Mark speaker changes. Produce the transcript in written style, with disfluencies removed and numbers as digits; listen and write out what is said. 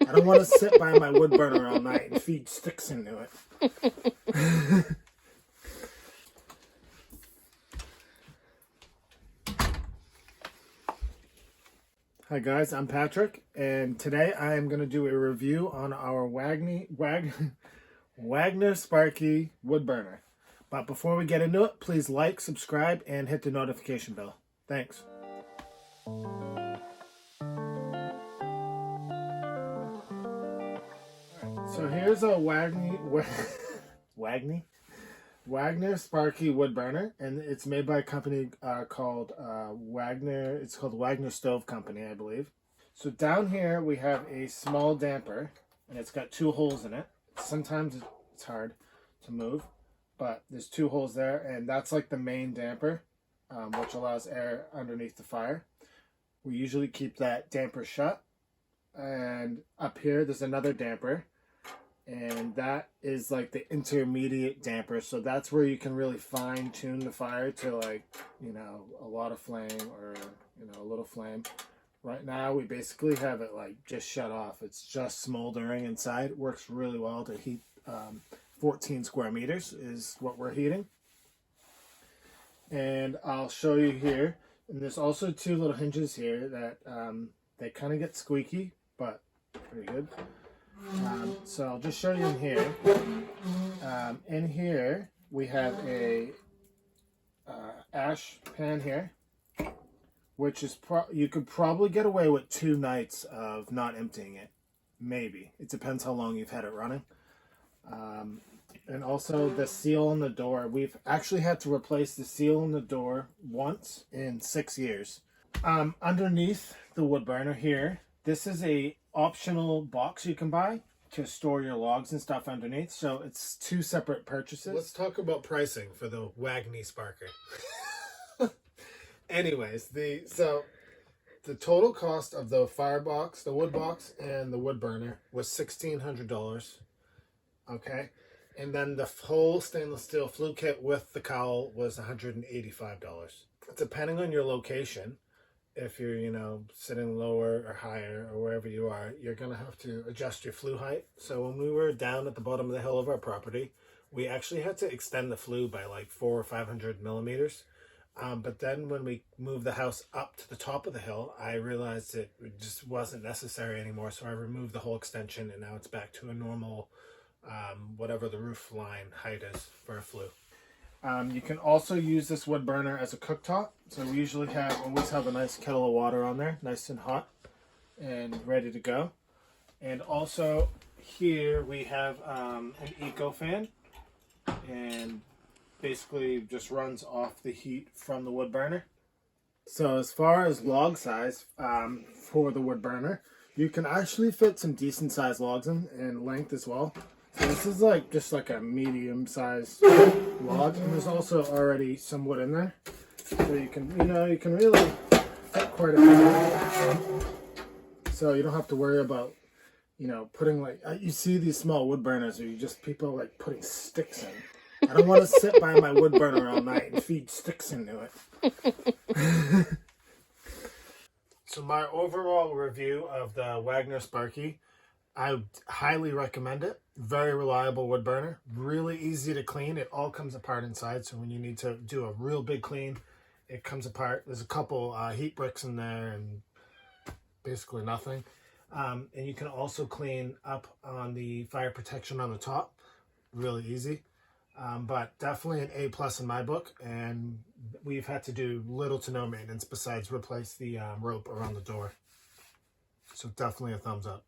Speaker 1: I don't want to sit by my wood burner all night and feed sticks into it. Hi guys, I'm Patrick, and today I am going to do a review on our Wagner Sparky wood burner. But before we get into it, please like, subscribe, and hit the notification bell. Thanks. So here's a Wagner Sparky wood burner, and it's made by a company called Wagner. It's called Wagner Stove Company, I believe. So down here we have a small damper, and it's got 2 holes in it. Sometimes it's hard to move, but there's 2 holes there, and that's like the main damper, which allows air underneath the fire. We usually keep that damper shut, and up here there's another damper. And that is like the intermediate damper. So that's where you can really fine tune the fire to, like, you know, a lot of flame or, you know, a little flame. Right now we basically have it like just shut off. It's just smoldering inside. It works really well to heat 14 square meters is what we're heating. And I'll show you here. And there's also 2 little hinges here that they kind of get squeaky, but pretty good. So I'll just show you in here. In here we have a ash pan here, which is you could probably get away with 2 nights of not emptying it. Maybe. It depends how long you've had it running. And also the seal on the door. We've actually had to replace the seal on the door once in 6 years. Underneath the wood burner here, this is a optional box you can buy to store your logs and stuff underneath. So it's 2 separate purchases. Let's talk about pricing for the Wagner Sparky. Anyways, the total cost of the firebox, the wood box, and the wood burner was $1,600. Okay, and then the whole stainless steel flue kit with the cowl was $185. Depending on your location, if you're, you know, sitting lower or higher or wherever you are, you're going to have to adjust your flue height. So when we were down at the bottom of the hill of our property, we actually had to extend the flue by like 400 or 500 millimeters. But then when we moved the house up to the top of the hill, I realized it just wasn't necessary anymore. So I removed the whole extension, and now it's back to a normal, whatever the roof line height is for a flue. You can also use this wood burner as a cooktop. So we usually always have a nice kettle of water on there, nice and hot and ready to go. And also here we have an eco fan, and basically just runs off the heat from the wood burner. So as far as log size for the wood burner, you can actually fit some decent sized logs in, and length as well. So this is like just like a medium sized log, and there's also already some wood in there. So you can really fit quite a bit. So you don't have to worry about, you know, putting like, you see these small wood burners where people like putting sticks in. I don't want to sit by my wood burner all night and feed sticks into it. So my overall review of the Wagner Sparky, I highly recommend it. Very reliable wood burner. Really easy to clean. It all comes apart inside. So when you need to do a real big clean, it comes apart. There's a couple heat bricks in there and basically nothing. And you can also clean up on the fire protection on the top. Really easy. But definitely an A+ in my book. And we've had to do little to no maintenance besides replace the rope around the door. So definitely a thumbs up.